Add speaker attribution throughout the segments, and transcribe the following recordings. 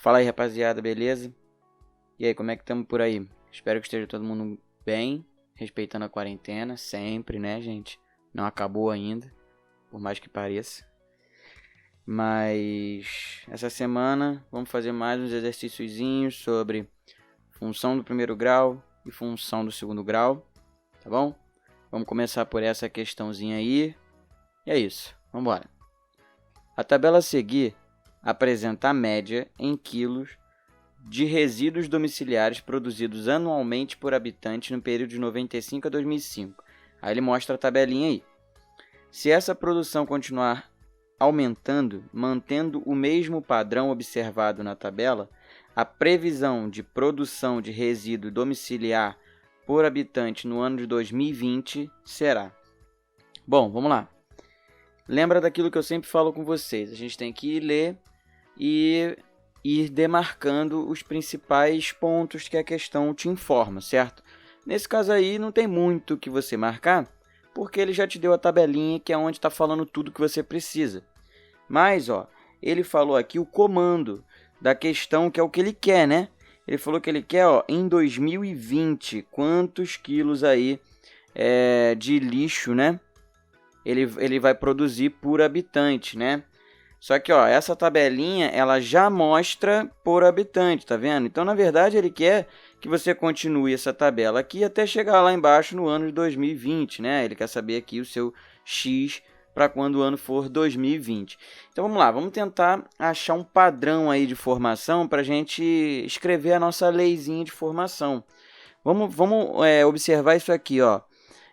Speaker 1: Fala aí, rapaziada, beleza? E aí, como é que estamos por aí? Espero que esteja todo mundo bem, respeitando a quarentena, sempre, né, gente? Não acabou ainda, por mais que pareça. Mas essa semana vamos fazer mais uns exercíciozinhos sobre função do primeiro grau e função do segundo grau, tá bom? Vamos começar por essa questãozinha aí. E é isso, vamos embora. A tabela a seguir apresenta a média em quilos de resíduos domiciliares produzidos anualmente por habitante no período de 95 a 2005. Aí ele mostra a tabelinha aí. Se essa produção continuar aumentando, mantendo o mesmo padrão observado na tabela, a previsão de produção de resíduo domiciliar por habitante no ano de 2020 será... Bom, vamos lá. Lembra daquilo que eu sempre falo com vocês. A gente tem que ler e ir demarcando os principais pontos que a questão te informa, certo? Nesse caso aí, não tem muito o que você marcar, porque ele já te deu a tabelinha, que é onde está falando tudo que você precisa. Mas, ele falou aqui o comando da questão, que é o que ele quer, né? Ele falou que ele quer, em 2020, quantos quilos aí de lixo, né? Ele vai produzir por habitante, né? Só que, essa tabelinha, ela já mostra por habitante, tá vendo? Então, na verdade, ele quer que você continue essa tabela aqui até chegar lá embaixo no ano de 2020, né? Ele quer saber aqui o seu X para quando o ano for 2020. Então, vamos lá, vamos tentar achar um padrão aí de formação para a gente escrever a nossa leizinha de formação. Vamos observar isso aqui,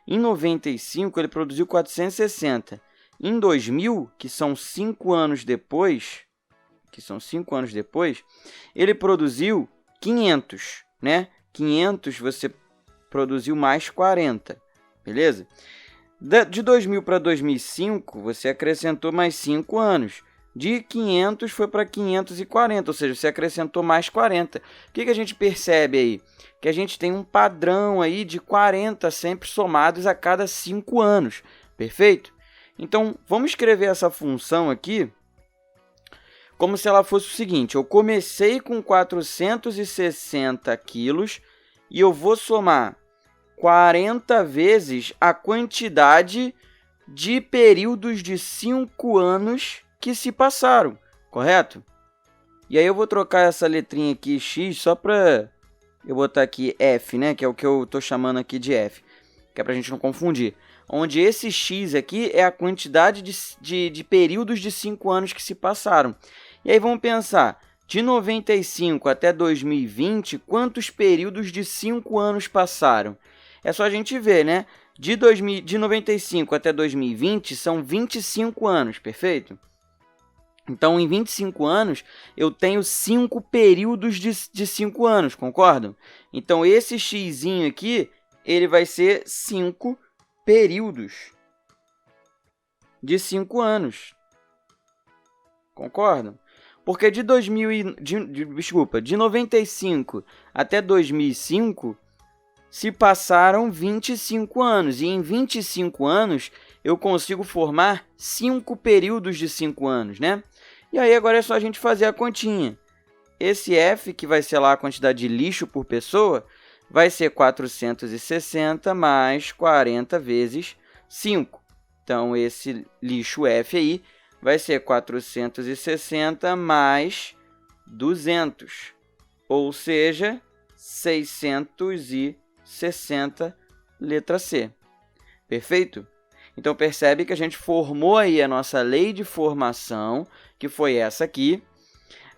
Speaker 1: Em 95, ele produziu 460. Em 2000, que são 5 anos depois, ele produziu 500, né? 500 você produziu mais 40, beleza? De 2000 para 2005, você acrescentou mais 5 anos. De 500 foi para 540, ou seja, você acrescentou mais 40. O que a gente percebe aí? Que a gente tem um padrão aí de 40 sempre somados a cada 5 anos, perfeito? Então, vamos escrever essa função aqui como se ela fosse o seguinte: eu comecei com 460 quilos e eu vou somar 40 vezes a quantidade de períodos de 5 anos que se passaram, correto? E aí eu vou trocar essa letrinha aqui, X, só para eu botar aqui F, né? Que é o que eu estou chamando aqui de F, que é para a gente não confundir. Onde esse X aqui é a quantidade de períodos de 5 anos que se passaram. E aí vamos pensar, de 95 até 2020, quantos períodos de 5 anos passaram? É só a gente ver, né? De 95 até 2020 são 25 anos, perfeito? Então, em 25 anos, eu tenho 5 períodos de 5 anos, concordam? Então, esse X aqui, ele vai ser 5 períodos de 5 anos. Concordam? Porque de 95 até 2005 se passaram 25 anos. E em 25 anos eu consigo formar 5 períodos de 5 anos, né? E aí agora é só a gente fazer a continha. Esse F, que vai ser lá a quantidade de lixo por pessoa, vai ser 460 mais 40 vezes 5. Então, esse lixo F aí vai ser 460 mais 200, ou seja, 660, letra C. Perfeito? Então, percebe que a gente formou aí a nossa lei de formação, que foi essa aqui,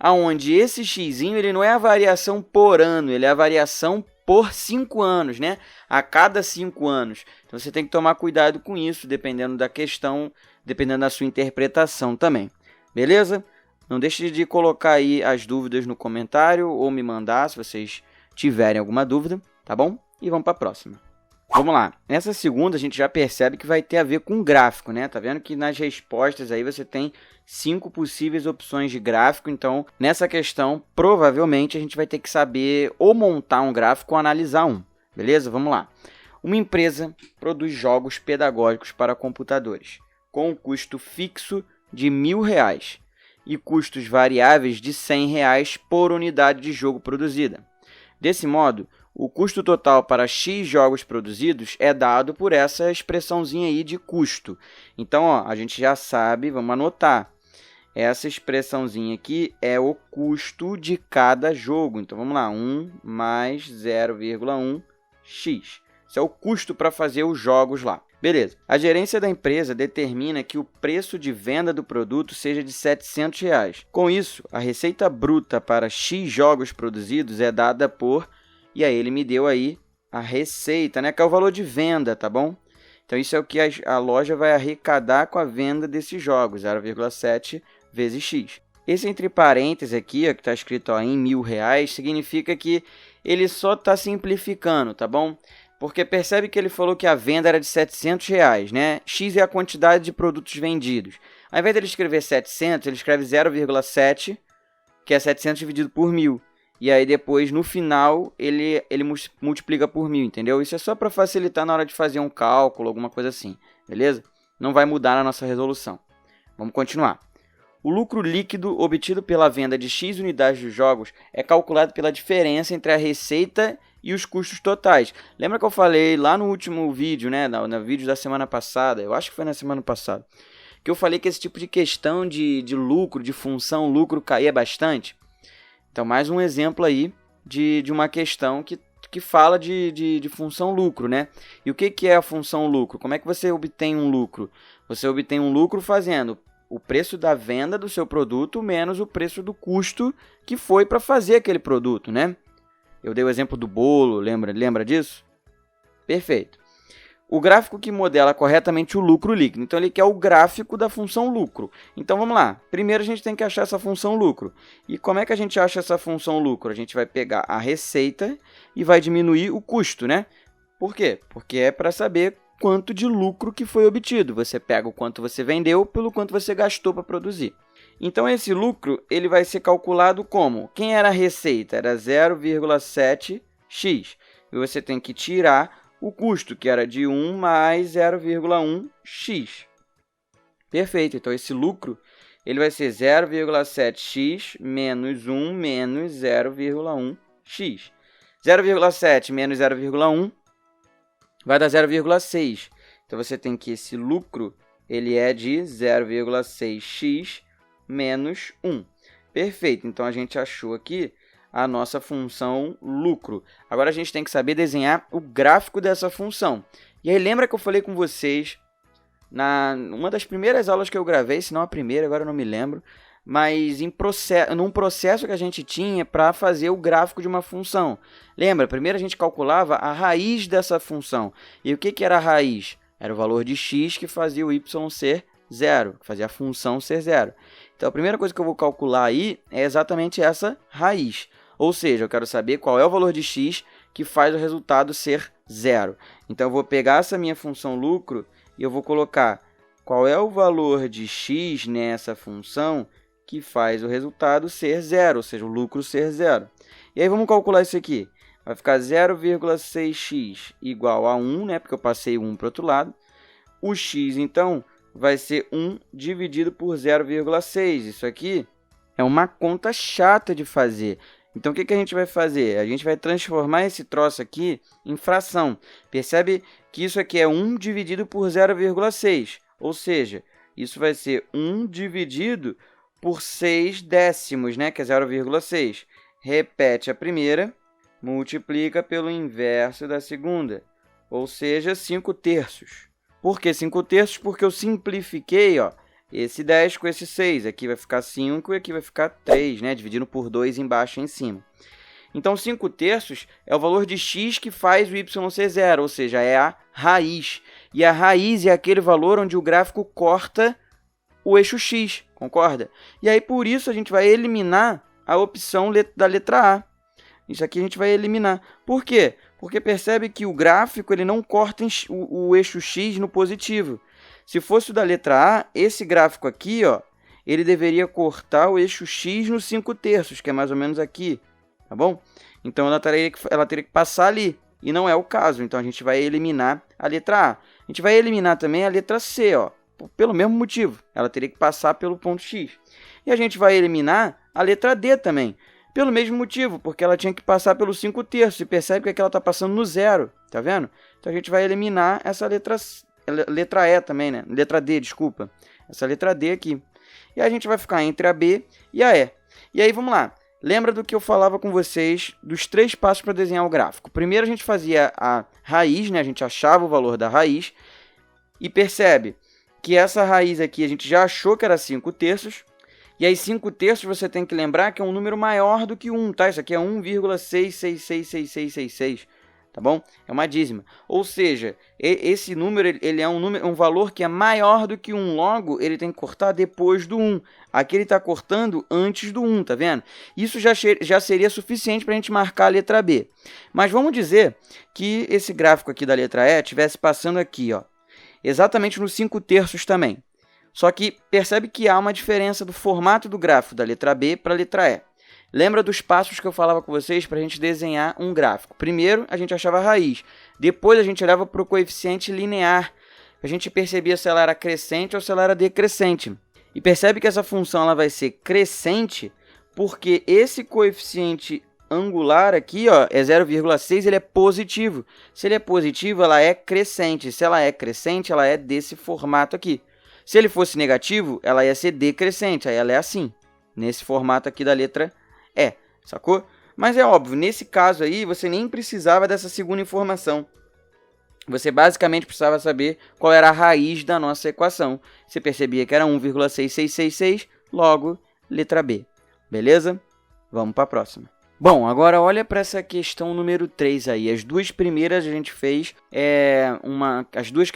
Speaker 1: onde esse X ele não é a variação por ano, ele é a variação por 5 anos, né? A cada 5 anos. Então, você tem que tomar cuidado com isso, dependendo da questão, dependendo da sua interpretação também. Beleza? Não deixe de colocar aí as dúvidas no comentário ou me mandar se vocês tiverem alguma dúvida, tá bom? E vamos para a próxima. Vamos lá. Nessa segunda, a gente já percebe que vai ter a ver com gráfico, né? Tá vendo que nas respostas aí você tem 5 possíveis opções de gráfico. Então, nessa questão, provavelmente a gente vai ter que saber ou montar um gráfico ou analisar um. Beleza? Vamos lá. Uma empresa produz jogos pedagógicos para computadores com um custo fixo de R$ 1.000 e custos variáveis de R$ 100 por unidade de jogo produzida. Desse modo, o custo total para X jogos produzidos é dado por essa expressãozinha aí de custo. Então, ó, a gente já sabe, vamos anotar. Essa expressãozinha aqui é o custo de cada jogo. Então, vamos lá, 1 mais 0,1x. Isso é o custo para fazer os jogos lá. Beleza. A gerência da empresa determina que o preço de venda do produto seja de R$ 700. Com isso, a receita bruta para X jogos produzidos é dada por... E aí ele me deu aí a receita, né? Que é o valor de venda, tá bom? Então, isso é o que a loja vai arrecadar com a venda desses jogos, 0,7 vezes X. Esse entre parênteses aqui, ó, que está escrito ó, em R$ 1.000, significa que ele só está simplificando, tá bom? Porque percebe que ele falou que a venda era de R$ 700, né? X é a quantidade de produtos vendidos. Ao invés de ele escrever 700, ele escreve 0,7, que é 700 dividido por 1.000. E aí depois, no final, ele multiplica por 1.000, entendeu? Isso é só para facilitar na hora de fazer um cálculo, alguma coisa assim, beleza? Não vai mudar na nossa resolução. Vamos continuar. O lucro líquido obtido pela venda de X unidades dos jogos é calculado pela diferença entre a receita e os custos totais. Lembra que eu falei lá no último vídeo, né? No vídeo da semana passada, eu acho que foi na semana passada, que eu falei que esse tipo de questão de lucro, de função lucro, caía bastante? Então, mais um exemplo aí de uma questão que fala de função lucro, né? E o que é a função lucro? Como é que você obtém um lucro? Você obtém um lucro fazendo o preço da venda do seu produto menos o preço do custo que foi para fazer aquele produto, né? Eu dei o exemplo do bolo, lembra disso? Perfeito. O gráfico que modela corretamente o lucro líquido. Então, ele quer o gráfico da função lucro. Então, vamos lá. Primeiro, a gente tem que achar essa função lucro. E como é que a gente acha essa função lucro? A gente vai pegar a receita e vai diminuir o custo, né? Por quê? Porque é para saber quanto de lucro que foi obtido. Você pega o quanto você vendeu pelo quanto você gastou para produzir. Então, esse lucro ele vai ser calculado como? Quem era a receita? Era 0,7x. E você tem que tirar o custo, que era de 1 mais 0,1x. Perfeito. Então, esse lucro ele vai ser 0,7x menos 1 menos 0,1x. 0,7 menos 0,1 vai dar 0,6. Então, você tem que esse lucro ele é de 0,6x menos 1. Perfeito. Então, a gente achou aqui a nossa função lucro. Agora, a gente tem que saber desenhar o gráfico dessa função. E aí, lembra que eu falei com vocês, uma das primeiras aulas que eu gravei, se não a primeira, agora eu não me lembro, mas num processo que a gente tinha para fazer o gráfico de uma função. Lembra? Primeiro a gente calculava a raiz dessa função. E o que era a raiz? Era o valor de x que fazia o y ser zero, que fazia a função ser zero. Então, a primeira coisa que eu vou calcular aí é exatamente essa raiz. Ou seja, eu quero saber qual é o valor de x que faz o resultado ser zero. Então, eu vou pegar essa minha função lucro e eu vou colocar qual é o valor de x nessa função que faz o resultado ser zero, ou seja, o lucro ser zero. E aí, vamos calcular isso aqui. Vai ficar 0,6x igual a 1, né? Porque eu passei 1 para o outro lado. O x, então, vai ser 1 dividido por 0,6. Isso aqui é uma conta chata de fazer. Então, o que a gente vai fazer? A gente vai transformar esse troço aqui em fração. Percebe que isso aqui é 1 dividido por 0,6. Ou seja, isso vai ser 1 dividido por 6 décimos, né? Que é 0,6. Repete a primeira, multiplica pelo inverso da segunda. Ou seja, 5 terços. Por que 5 terços? Porque eu simplifiquei, ó, esse 10 com esse 6. Aqui vai ficar 5 e aqui vai ficar 3, né? Dividindo por 2 embaixo e em cima. Então, 5 terços é o valor de x que faz o y ser zero, ou seja, é a raiz. E a raiz é aquele valor onde o gráfico corta o eixo x, concorda? E aí, por isso, a gente vai eliminar a opção da letra A. Isso aqui a gente vai eliminar. Por quê? Porque percebe que o gráfico ele não corta o eixo x no positivo. Se fosse o da letra A, esse gráfico aqui, ó, ele deveria cortar o eixo x no 5 terços, que é mais ou menos aqui, tá bom? Então, ela teria que passar ali, e não é o caso. Então, a gente vai eliminar a letra A. A gente vai eliminar também a letra C, ó. pelo mesmo motivo. Ela teria que passar pelo ponto X. E a gente vai eliminar a letra D também, pelo mesmo motivo, porque ela tinha que passar pelos 5/3. E percebe que aqui ela está passando no zero, tá vendo? Então a gente vai eliminar essa letra E também, né? Letra D, desculpa. Essa letra D aqui. E a gente vai ficar entre a B e a E. E aí, vamos lá. Lembra do que eu falava com vocês dos 3 passos para desenhar o gráfico. Primeiro a gente fazia a raiz, né? A gente achava o valor da raiz. E percebe que essa raiz aqui a gente já achou que era 5/3. E aí 5/3 você tem que lembrar que é um número maior do que 1, tá? Isso aqui é 1,6666666. Tá bom? É uma dízima. Ou seja, esse número ele é um valor que é maior do que 1. Logo, ele tem que cortar depois do 1. Aqui ele está cortando antes do 1, tá vendo? Isso já seria suficiente para a gente marcar a letra B. Mas vamos dizer que esse gráfico aqui da letra E estivesse passando aqui, ó, exatamente no 5/3 também. Só que percebe que há uma diferença do formato do gráfico da letra B para a letra E. Lembra dos passos que eu falava com vocês para a gente desenhar um gráfico? Primeiro, a gente achava a raiz. Depois, a gente olhava para o coeficiente linear. A gente percebia se ela era crescente ou se ela era decrescente. E percebe que essa função ela vai ser crescente porque esse coeficiente angular aqui, ó, é 0,6, ele é positivo. Se ele é positivo, ela é crescente. Se ela é crescente, ela é desse formato aqui. Se ele fosse negativo, ela ia ser decrescente. Aí ela é assim, nesse formato aqui da letra E, sacou? Mas é óbvio, nesse caso aí, você nem precisava dessa segunda informação. Você basicamente precisava saber qual era a raiz da nossa equação. Você percebia que era 1,6666, logo, letra B. Beleza? Vamos para a próxima. Bom, agora olha para essa questão número 3 aí. As duas primeiras a gente fez, as duas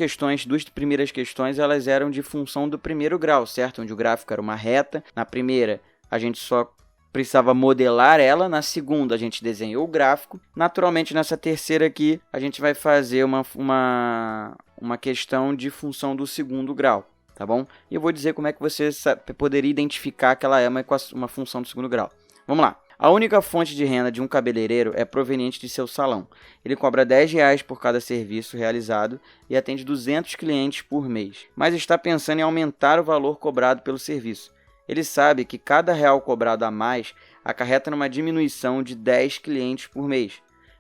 Speaker 1: primeiras questões, elas eram de função do primeiro grau, certo? Onde o gráfico era uma reta. Na primeira, a gente só precisava modelar ela. Na segunda, a gente desenhou o gráfico. Naturalmente, nessa terceira aqui, a gente vai fazer uma questão de função do segundo grau, tá bom? E eu vou dizer como é que você poderia identificar que ela é uma função do segundo grau. Vamos lá. A única fonte de renda de um cabeleireiro é proveniente de seu salão. Ele cobra R$10 por cada serviço realizado e atende 200 clientes por mês, mas está pensando em aumentar o valor cobrado pelo serviço. Ele sabe que cada real cobrado a mais acarreta numa diminuição de 10 clientes por mês.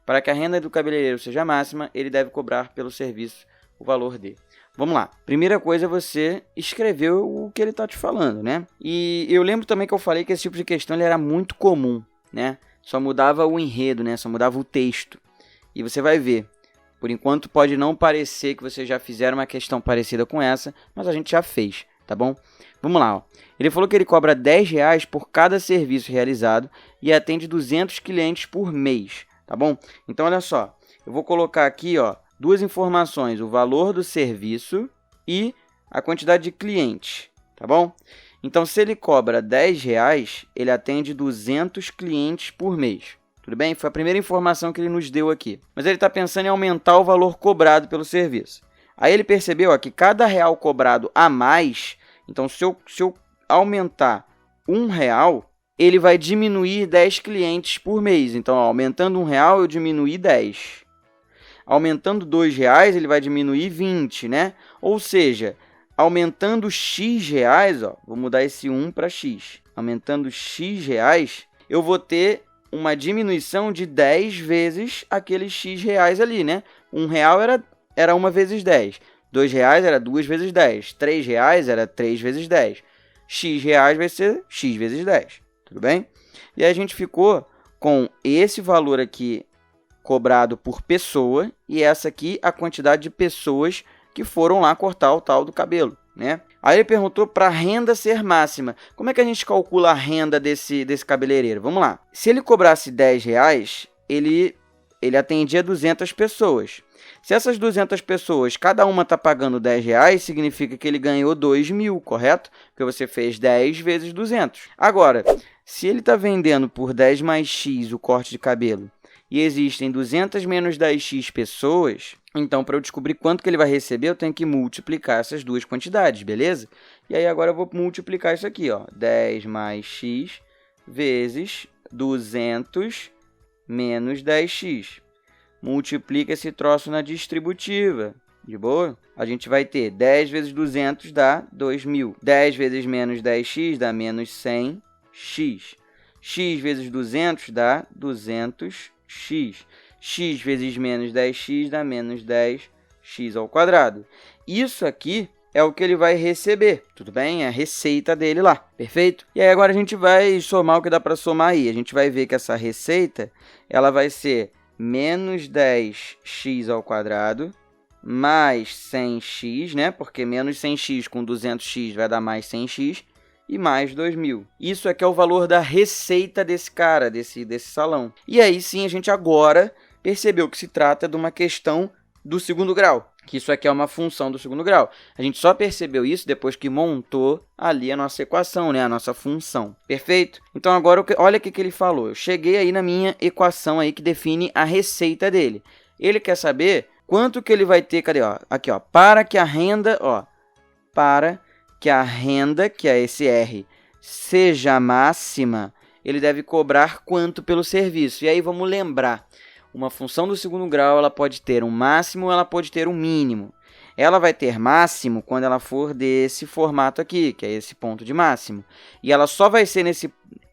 Speaker 1: Para que a renda do cabeleireiro seja máxima, ele deve cobrar pelo serviço o valor D. Vamos lá. Primeira coisa é você escrever o que ele está te falando, né? E eu lembro também que eu falei que esse tipo de questão ele era muito comum, né? Só mudava o enredo, né? Só mudava o texto. E você vai ver. Por enquanto pode não parecer que vocês já fizeram uma questão parecida com essa, mas a gente já fez, tá bom? Vamos lá, ó. Ele falou que ele cobra R$10 por cada serviço realizado e atende 200 clientes por mês, tá bom? Então, olha só. Eu vou colocar aqui, ó, duas informações. O valor do serviço e a quantidade de clientes, tá bom? Então, se ele cobra R$10, ele atende 200 clientes por mês. Tudo bem? Foi a primeira informação que ele nos deu aqui. Mas ele está pensando em aumentar o valor cobrado pelo serviço. Aí ele percebeu, ó, que cada real cobrado a mais... Então, se eu aumentar R$1, ele vai diminuir 10 clientes por mês. Então, ó, aumentando R$1, eu diminuí 10. Aumentando R$2, ele vai diminuir 20, né? Ou seja, aumentando X reais, ó, vou mudar esse 1 para X. Aumentando X reais, eu vou ter uma diminuição de 10 vezes aqueles X reais ali, né? R$1 era 1 vezes 10. R$2 era 2 vezes 10. R$3 era 3 vezes 10. X reais vai ser X vezes 10. Tudo bem? E aí a gente ficou com esse valor aqui cobrado por pessoa e essa aqui a quantidade de pessoas que foram lá cortar o tal do cabelo, né? Aí ele perguntou para a renda ser máxima. Como é que a gente calcula a renda desse cabeleireiro? Vamos lá. Se ele cobrasse R$10, ele atendia 200 pessoas. Se essas 200 pessoas, cada uma está pagando R$10, significa que ele ganhou 2.000, correto? Porque você fez 10 vezes 200. Agora, se ele está vendendo por 10 mais X o corte de cabelo e existem 200 menos 10x pessoas, então para eu descobrir quanto que ele vai receber, eu tenho que multiplicar essas duas quantidades, beleza? E aí agora eu vou multiplicar isso aqui, ó, 10 mais x vezes 200 menos 10x. Multiplica esse troço na distributiva. De boa? A gente vai ter 10 vezes 200 dá 2.000. 10 vezes menos 10x dá menos 100x. X vezes 200 dá 200x. X vezes menos 10x dá menos 10x ao quadrado. Isso aqui é o que ele vai receber, tudo bem? É a receita dele lá, perfeito? E aí agora a gente vai somar o que dá para somar aí. A gente vai ver que essa receita ela vai ser menos 10x ao quadrado mais 100x, né? Porque menos 100x com 200x vai dar mais 100x e mais 2.000. Isso aqui é o valor da receita desse cara, desse salão. E aí sim a gente agora percebeu que se trata de uma questão do segundo grau, que isso aqui é uma função do segundo grau. A gente só percebeu isso depois que montou ali a nossa equação, né? A nossa função. Perfeito? Então agora olha o que ele falou. Eu cheguei aí na minha equação aí que define a receita dele. Ele quer saber quanto que ele vai ter, cadê? Ó, aqui, ó, para que a renda, que é esse R, seja máxima, ele deve cobrar quanto pelo serviço. E aí vamos lembrar. Uma função do segundo grau ela pode ter um máximo, ela pode ter um mínimo. Ela vai ter máximo quando ela for desse formato aqui, que é esse ponto de máximo. E ela só vai ser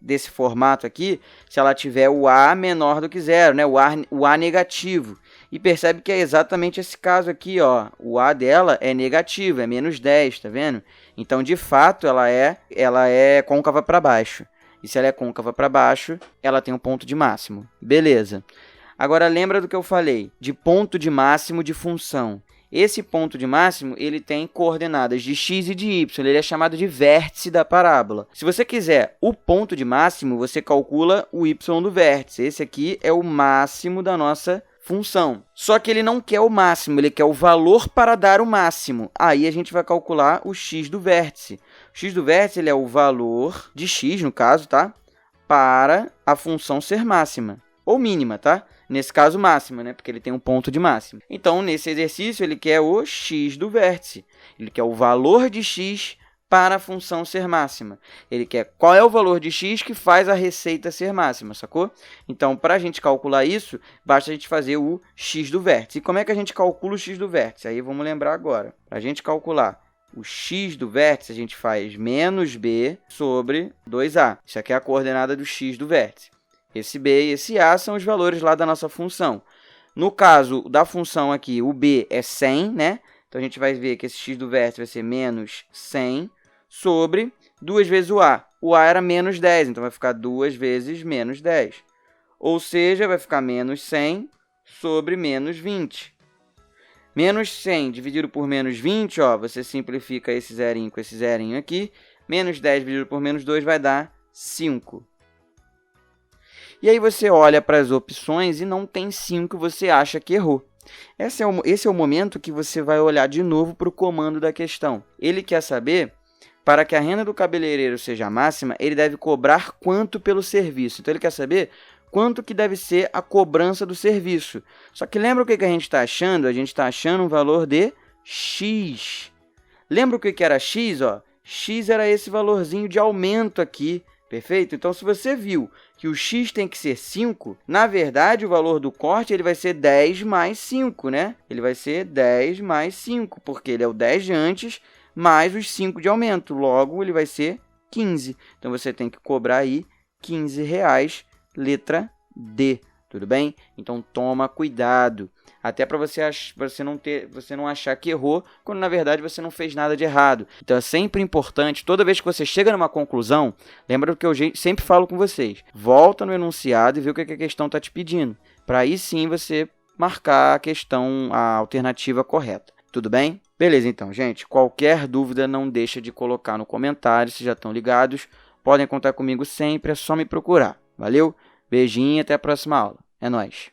Speaker 1: desse formato aqui se ela tiver o A menor do que zero, né? O A negativo. E percebe que é exatamente esse caso aqui, ó. O A dela é negativo, é menos 10, tá vendo? Então, de fato, ela é côncava para baixo. E se ela é côncava para baixo, ela tem um ponto de máximo. Beleza. Agora, lembra do que eu falei, de ponto de máximo de função. Esse ponto de máximo, ele tem coordenadas de x e de y, ele é chamado de vértice da parábola. Se você quiser o ponto de máximo, você calcula o y do vértice. Esse aqui é o máximo da nossa função. Só que ele não quer o máximo, ele quer o valor para dar o máximo. Aí a gente vai calcular o x do vértice. O x do vértice ele é o valor de x, no caso, tá? Para a função ser máxima. Ou mínima, tá? Nesse caso, máxima, né? Porque ele tem um ponto de máximo. Então, nesse exercício, ele quer o x do vértice. Ele quer o valor de x para a função ser máxima. Ele quer qual é o valor de x que faz a receita ser máxima, sacou? Então, para a gente calcular isso, basta a gente fazer o x do vértice. E como é que a gente calcula o x do vértice? Aí vamos lembrar agora. Para a gente calcular o x do vértice, a gente faz menos b sobre 2a. Isso aqui é a coordenada do x do vértice. Esse b e esse a são os valores lá da nossa função. No caso da função aqui, o b é 100, né? Então, a gente vai ver que esse x do vértice vai ser menos 100 sobre 2 vezes o a. O a era menos 10, então vai ficar 2 vezes menos 10. Ou seja, vai ficar menos 100 sobre menos 20. Menos 100 dividido por menos 20, ó, você simplifica esse zerinho com esse zerinho aqui. Menos 10 dividido por menos 2 vai dar 5. E aí você olha para as opções e não tem 5, você acha que errou. Esse é o momento que você vai olhar de novo para o comando da questão. Ele quer saber, para que a renda do cabeleireiro seja máxima, ele deve cobrar quanto pelo serviço. Então, ele quer saber quanto que deve ser a cobrança do serviço. Só que lembra o que a gente está achando? A gente está achando um valor de x. Lembra o que era x? Ó? X era esse valorzinho de aumento aqui. Perfeito? Então, se você viu que o x tem que ser 5, na verdade, o valor do corte ele vai ser 10 mais 5, né? Ele vai ser 10 mais 5, porque ele é o 10 de antes mais os 5 de aumento. Logo, ele vai ser 15. Então, você tem que cobrar aí R$15, letra D. Tudo bem? Então, toma cuidado. Até para você não achar que errou, quando na verdade você não fez nada de errado. Então é sempre importante, toda vez que você chega numa conclusão, lembra que eu sempre falo com vocês. Volta no enunciado e vê o que a questão está te pedindo. Para aí sim você marcar a questão, a alternativa correta. Tudo bem? Beleza, então, gente. Qualquer dúvida não deixa de colocar no comentário, se já estão ligados. Podem contar comigo sempre, é só me procurar. Valeu? Beijinho e até a próxima aula. É nóis!